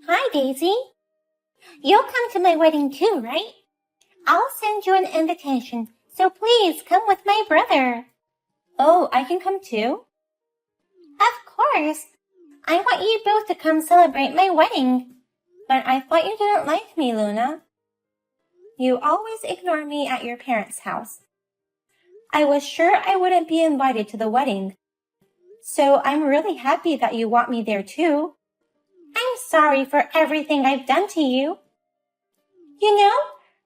Hi, Daisy. You'll come to my wedding too, right? I'll send you an invitation, so please come with my brother. Oh, I can come too? Of course. I want you both to come celebrate my wedding. But I thought you didn't like me, Luna. You always ignore me at your parents' house. I was sure I wouldn't be invited to the wedding. So I'm really happy that you want me there too. I'm sorry for everything I've done to you. You know,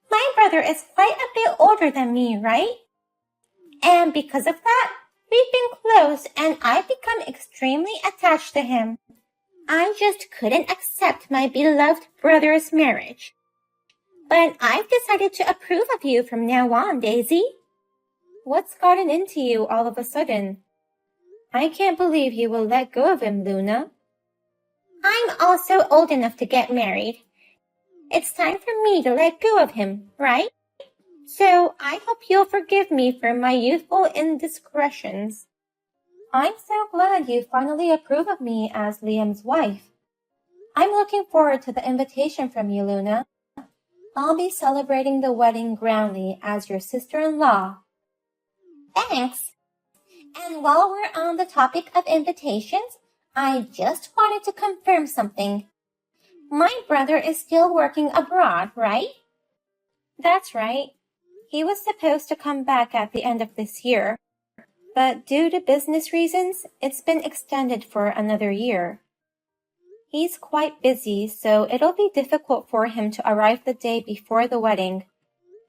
my brother is quite a bit older than me, right? And because of that, we've been close and I've become extremely attached to him. I just couldn't accept my beloved brother's marriage. But I've decided to approve of you from now on, Daisy. What's gotten into you all of a sudden? I can't believe you will let go of him, Luna. I'm also old enough to get married. It's time for me to let go of him, right? So I hope you'll forgive me for my youthful indiscretions. I'm so glad you finally approve of me as Liam's wife. I'm looking forward to the invitation from you, Luna. I'll be celebrating the wedding grandly as your sister-in-law. Thanks. And while we're on the topic of invitations, I just wanted to confirm something. My brother is still working abroad, right? That's right. He was supposed to come back at the end of this year, but due to business reasons, it's been extended for another year. He's quite busy, so it'll be difficult for him to arrive the day before the wedding.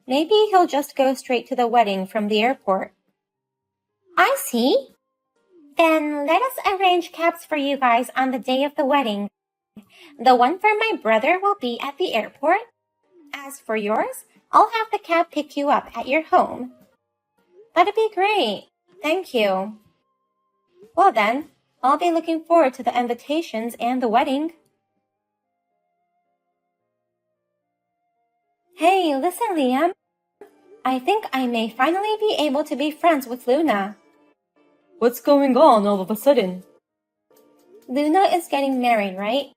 Maybe he'll just go straight to the wedding from the airport. I see. Then let us arrange cabs for you guys on the day of the wedding. The one for my brother will be at the airport. As for yours, I'll have the cab pick you up at your home. That'd be great. Thank you. Well then, I'll be looking forward to the invitations and the wedding. Hey, listen, Liam. I think I may finally be able to be friends with Luna. What's going on all of a sudden? Luna is getting married, right?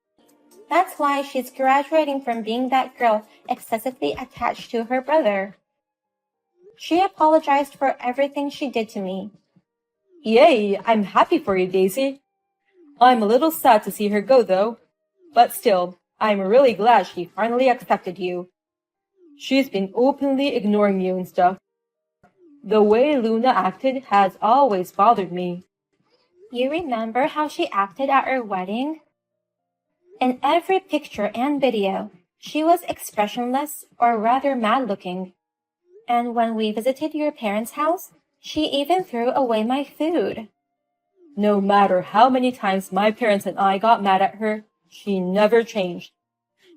That's why she's graduating from being that girl excessively attached to her brother. She apologized for everything she did to me. Yay, I'm happy for you, Daisy. I'm a little sad to see her go, though. But still, I'm really glad she finally accepted you. She's been openly ignoring you and stuff. The way Luna acted has always bothered me. You remember how she acted at our wedding? In every picture and video, she was expressionless or rather mad-looking. And when we visited your parents' house, she even threw away my food. No matter how many times my parents and I got mad at her, she never changed.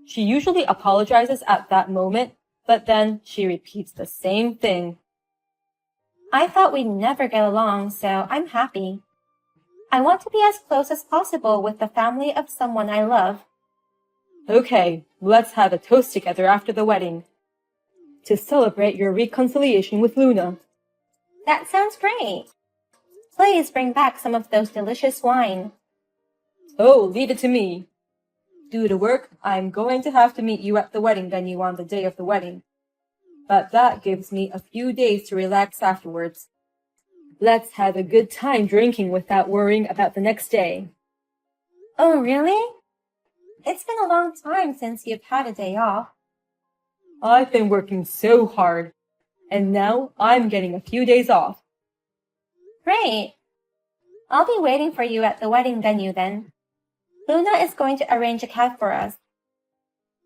She usually apologizes at that moment, but then she repeats the same thing. I thought we'd never get along, so I'm happy. I want to be as close as possible with the family of someone I love. Okay, let's have a toast together after the wedding. To celebrate your reconciliation with Luna. That sounds great. Please bring back some of those delicious wine. Oh, leave it to me. Due to work, I'm going to have to meet you at the wedding venue on the day of the wedding. But that gives me a few days to relax afterwards. Let's have a good time drinking without worrying about the next day. Oh, really? It's been a long time since you've had a day off. I've been working so hard, and now I'm getting a few days off. Great. I'll be waiting for you at the wedding venue then. Luna is going to arrange a cab for us.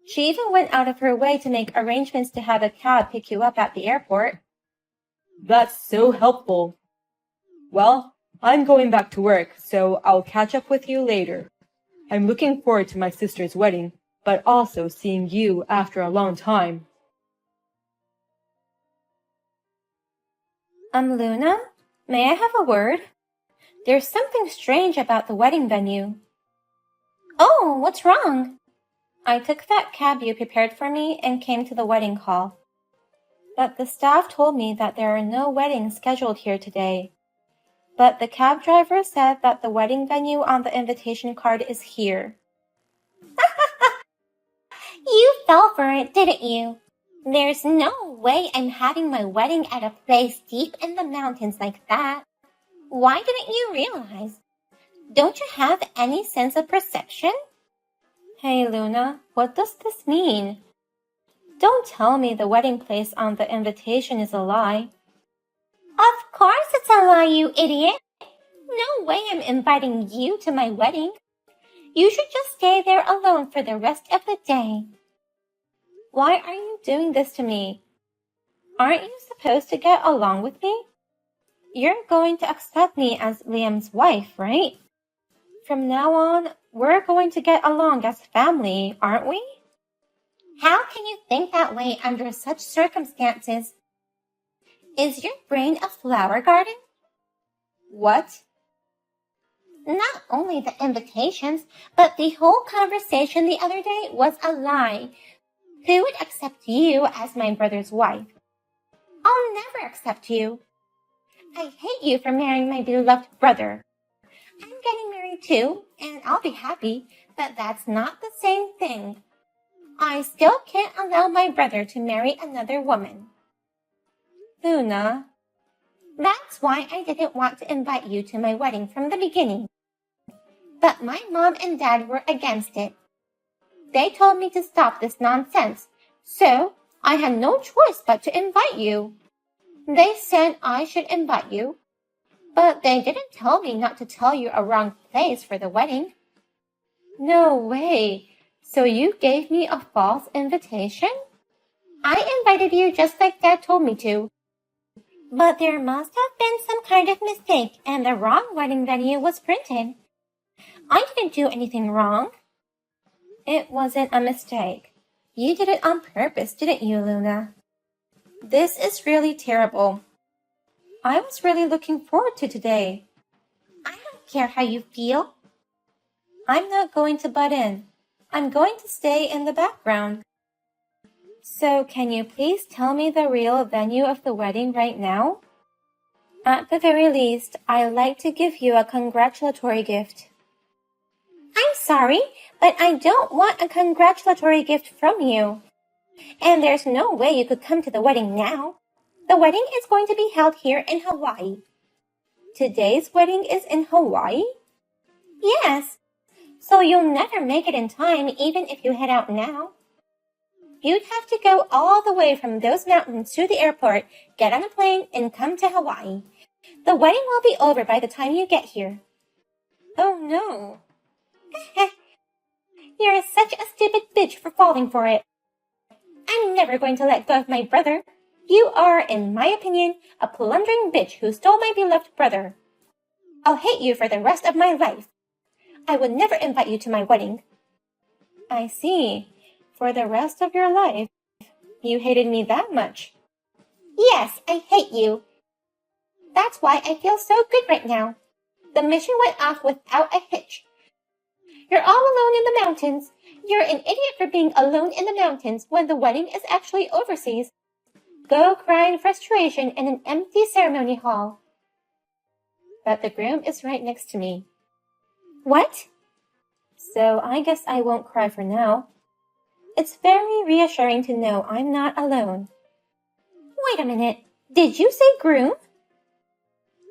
She even went out of her way to make arrangements to have a cab pick you up at the airport. That's so helpful. Well, I'm going back to work, so I'll catch up with you later. I'm looking forward to my sister's wedding, but also seeing you after a long time. Luna, may I have a word? There's something strange about the wedding venue. Oh, what's wrong? I took that cab you prepared for me and came to the wedding hall. But the staff told me that there are no weddings scheduled here today. But the cab driver said that the wedding venue on the invitation card is here. it, didn't you? There's no way I'm having my wedding at a place deep in the mountains like that. Why didn't you realize? Don't you have any sense of perception? Hey, Luna, what does this mean? Don't tell me the wedding place on the invitation is a lie. Of course it's a lie, you idiot. No way I'm inviting you to my wedding. You should just stay there alone for the rest of the day. Why are you doing this to me? Aren't you supposed to get along with me? You're going to accept me as Liam's wife, right? From now on, we're going to get along as family, aren't we? How can you think that way under such circumstances? Is your brain a flower garden? What? Not only the invitations, but the whole conversation the other day was a lie. Who would accept you as my brother's wife? I'll never accept you. I hate you for marrying my beloved brother. I'm getting married too, and I'll be happy, but that's not the same thing. I still can't allow my brother to marry another woman. Luna. That's why I didn't want to invite you to my wedding from the beginning. But my mom and dad were against it. They told me to stop this nonsense, so I had no choice but to invite you. They said I should invite you, but they didn't tell me not to tell you a wrong place for the wedding. No way. So you gave me a false invitation? I invited you just like Dad told me to. But there must have been some kind of mistake and the wrong wedding venue was printed. I didn't do anything wrong. It wasn't a mistake. You did it on purpose, didn't you, Luna? This is really terrible. I was really looking forward to today. I don't care how you feel. I'm not going to butt in. I'm going to stay in the background. So can you please tell me the real venue of the wedding right now? At the very least, I'd like to give you a congratulatory gift. I'm sorry, but I don't want a congratulatory gift from you. And there's no way you could come to the wedding now. The wedding is going to be held here in Hawaii. Today's wedding is in Hawaii? Yes. So you'll never make it in time even if you head out now. You'd have to go all the way from those mountains to the airport, get on a plane, and come to Hawaii. The wedding will be over by the time you get here. Oh no. You're such a stupid bitch for falling for it. I'm never going to let go of my brother. You are, in my opinion, a plundering bitch who stole my beloved brother. I'll hate you for the rest of my life. I would never invite you to my wedding. I see. For the rest of your life, you hated me that much. Yes, I hate you. That's why I feel so good right now. The mission went off without a hitch. You're all alone in the mountains. You're an idiot for being alone in the mountains when the wedding is actually overseas. Go cry in frustration in an empty ceremony hall. But the groom is right next to me. What? So I guess I won't cry for now. It's very reassuring to know I'm not alone. Wait a minute. Did you say groom?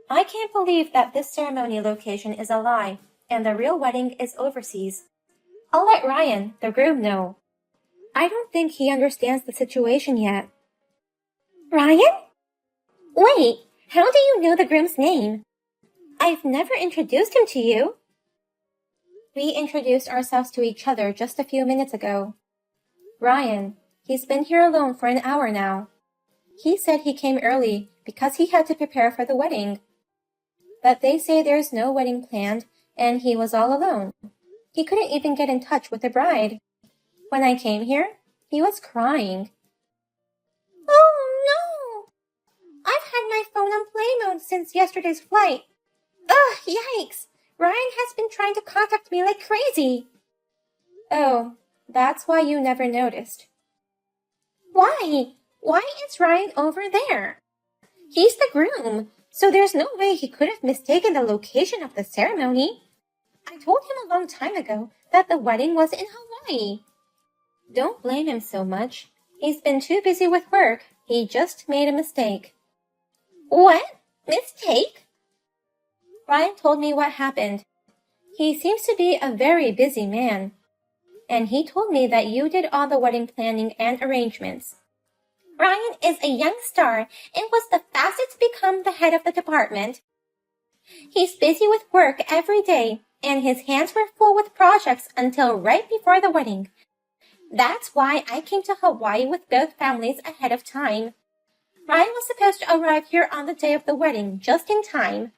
I can't believe that this ceremony location is a lie and the real wedding is overseas. I'll let Ryan, the groom, know. I don't think he understands the situation yet. Ryan? Wait, how do you know the groom's name? I've never introduced him to you. We introduced ourselves to each other just a few minutes ago. Ryan, he's been here alone for an hour now. He said he came early because he had to prepare for the wedding. But they say there's no wedding planned and he was all alone. He couldn't even get in touch with the bride. When I came here, he was crying. Oh no! I've had my phone on play mode since yesterday's flight. Ugh, yikes! Ryan has been trying to contact me like crazy. Oh, that's why you never noticed. Why? Why is Ryan over there? He's the groom, so there's no way he could have mistaken the location of the ceremony. I told him a long time ago that the wedding was in Hawaii. Don't blame him so much. He's been too busy with work. He just made a mistake. What? Mistake? Ryan told me what happened. He seems to be a very busy man. And he told me that you did all the wedding planning and arrangements. Ryan is a young star and was the fastest to become the head of the department. He's busy with work every day, and his hands were full with projects until right before the wedding. That's why I came to Hawaii with both families ahead of time. Ryan was supposed to arrive here on the day of the wedding, just in time.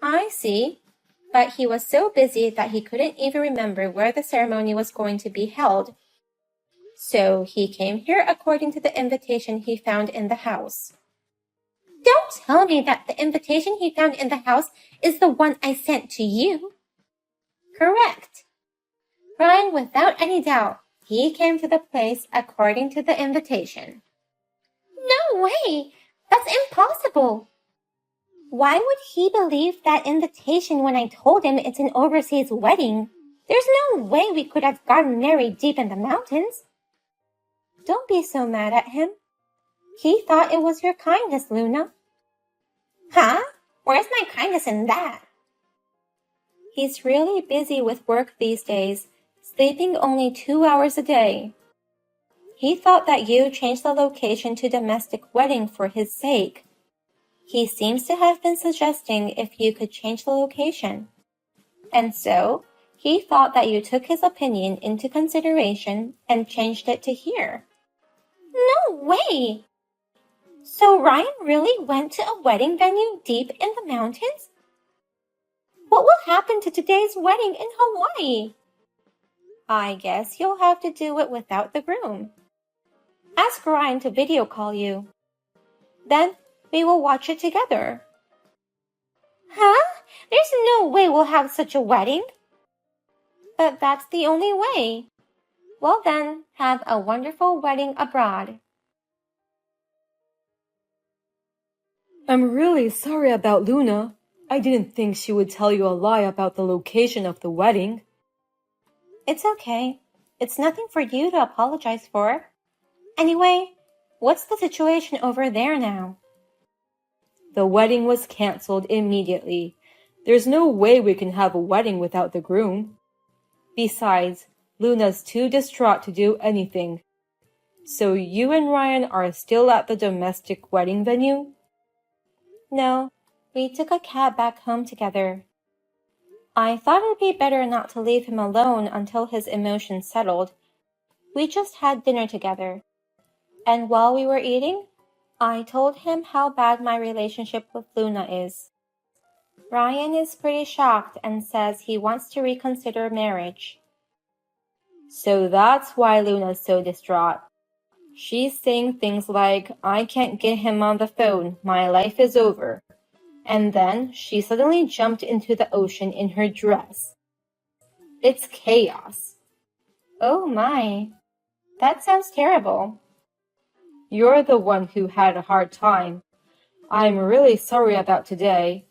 I see. But he was so busy that he couldn't even remember where the ceremony was going to be held. So he came here according to the invitation he found in the house. Don't tell me that the invitation he found in the house is the one I sent to you. Correct. Ryan, without any doubt, he came to the place according to the invitation. No way! That's impossible! Why would he believe that invitation when I told him it's an overseas wedding? There's no way we could have gotten married deep in the mountains. Don't be so mad at him. He thought it was your kindness, Luna. Huh? Where's my kindness in that? He's really busy with work these days, sleeping only 2 hours a day. He thought that you changed the location to domestic wedding for his sake. He seems to have been suggesting if you could change the location. And so, he thought that you took his opinion into consideration and changed it to here. No way! So Ryan really went to a wedding venue deep in the mountains? What will happen to today's wedding in Hawaii? I guess you'll have to do it without the groom. Ask Ryan to video call you. Then we will watch it together. Huh? There's no way we'll have such a wedding. But that's the only way. Well then, have a wonderful wedding abroad. I'm really sorry about Luna. I didn't think she would tell you a lie about the location of the wedding. It's okay. It's nothing for you to apologize for. Anyway, what's the situation over there now? The wedding was canceled immediately. There's no way we can have a wedding without the groom. Besides, Luna's too distraught to do anything. So you and Ryan are still at the domestic wedding venue? No, we took a cab back home together. I thought it'd be better not to leave him alone until his emotions settled. We just had dinner together. And while we were eating, I told him how bad my relationship with Luna is. Ryan is pretty shocked and says he wants to reconsider marriage. So that's why Luna's so distraught. She's saying things like, I can't get him on the phone, my life is over. And then she suddenly jumped into the ocean in her dress. It's chaos. Oh my, that sounds terrible. You're the one who had a hard time. I'm really sorry about today.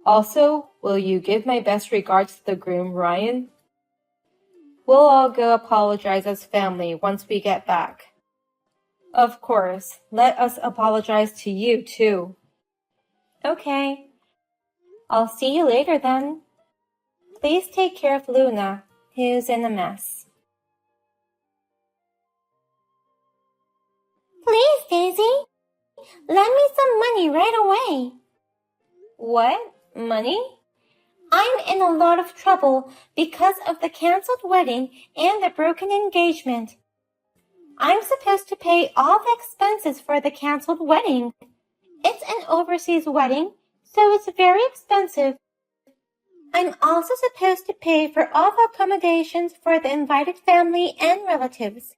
Also, will you give my best regards to the groom, Ryan? We'll all go apologize as family once we get back. Of course, let us apologize to you too. Okay. I'll see you later then. Please take care of Luna, who's in a mess. Please, Daisy. Lend me some money right away. What? Money? I'm in a lot of trouble because of the canceled wedding and the broken engagement. I'm supposed to pay all the expenses for the canceled wedding. It's an overseas wedding, so it's very expensive. I'm also supposed to pay for all the accommodations for the invited family and relatives.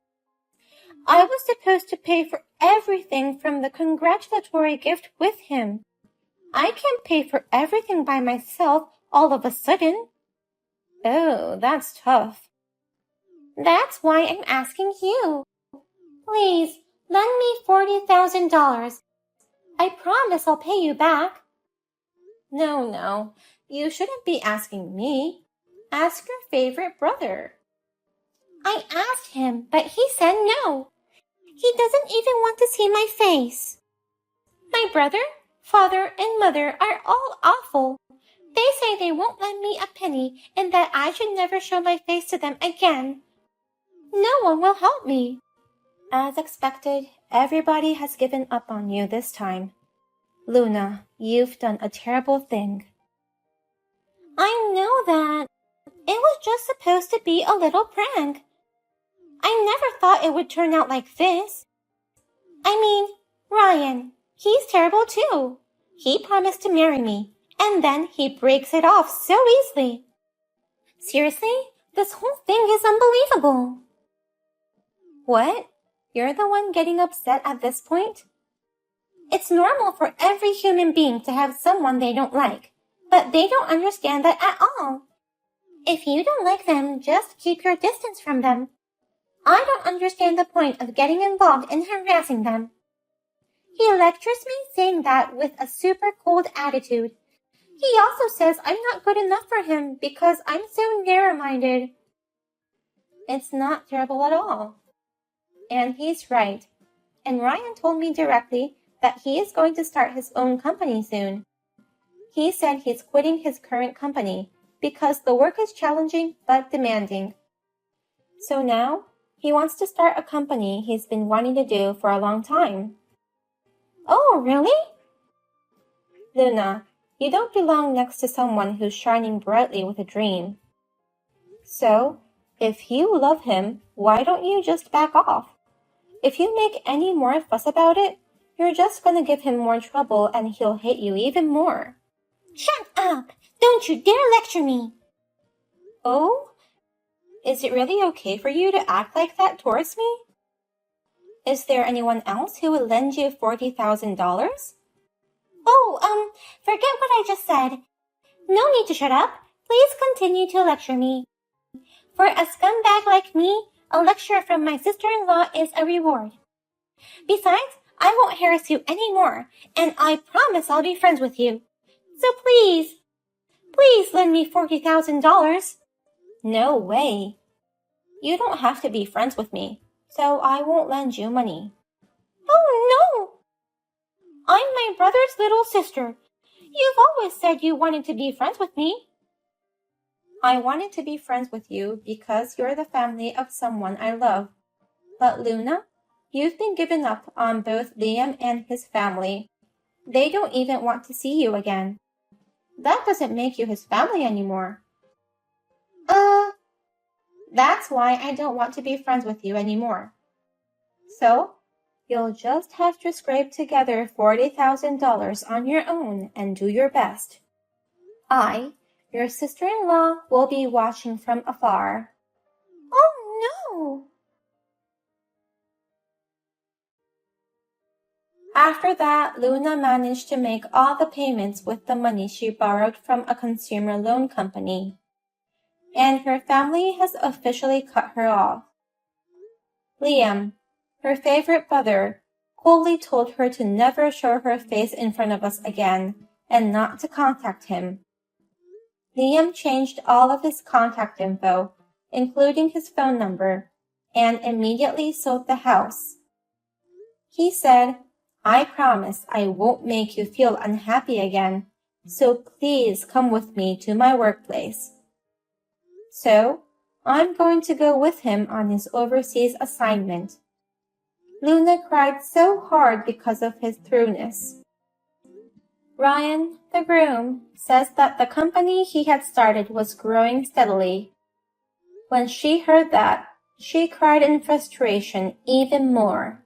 I was supposed to pay for everything from the congratulatory gift with him. I can't pay for everything by myself all of a sudden. Oh, that's tough. That's why I'm asking you. Please, lend me $40,000. I promise I'll pay you back. No, you shouldn't be asking me. Ask your favorite brother. I asked him, but he said no. He doesn't even want to see my face. My brother, father, and mother are all awful. They say they won't lend me a penny and that I should never show my face to them again. No one will help me. As expected, everybody has given up on you this time. Luna, you've done a terrible thing. I know that. It was just supposed to be a little prank. I never thought it would turn out like this. I mean, Ryan, he's terrible too. He promised to marry me, and then he breaks it off so easily. Seriously, this whole thing is unbelievable. What? You're the one getting upset at this point? It's normal for every human being to have someone they don't like, but they don't understand that at all. If you don't like them, just keep your distance from them. I don't understand the point of getting involved in harassing them. He lectures me saying that with a super cold attitude. He also says I'm not good enough for him because I'm so narrow-minded. It's not terrible at all. And he's right. And Ryan told me directly that he is going to start his own company soon. He said he's quitting his current company because the work is challenging but demanding. So now, he wants to start a company he's been wanting to do for a long time. Oh, really? Luna, you don't belong next to someone who's shining brightly with a dream. So, if you love him, why don't you just back off? If you make any more fuss about it, you're just gonna give him more trouble and he'll hate you even more. Shut up! Don't you dare lecture me! Oh? Is it really okay for you to act like that towards me? Is there anyone else who would lend you $40,000? Oh, forget what I just said. No need to shut up. Please continue to lecture me. For a scumbag like me, a lecture from my sister-in-law is a reward. Besides, I won't harass you anymore, and I promise I'll be friends with you. So please lend me $40,000. No way. You don't have to be friends with me, so I won't lend you money. Oh no! I'm my brother's little sister. You've always said you wanted to be friends with me. I wanted to be friends with you because you're the family of someone I love. But Luna, you've been given up on both Liam and his family. They don't even want to see you again. That doesn't make you his family anymore. That's why I don't want to be friends with you anymore. So, you'll just have to scrape together $40,000 on your own and do your best. I, your sister-in-law, will be watching from afar. Oh no! After that, Luna managed to make all the payments with the money she borrowed from a consumer loan company. And her family has officially cut her off. Liam, her favorite brother, coldly told her to never show her face in front of us again and not to contact him. Liam changed all of his contact info, including his phone number, and immediately sold the house. He said, I promise I won't make you feel unhappy again, so please come with me to my workplace. So, I'm going to go with him on his overseas assignment. Luna cried so hard because of his thoroughness. Ryan, the groom, says that the company he had started was growing steadily. When she heard that, she cried in frustration even more.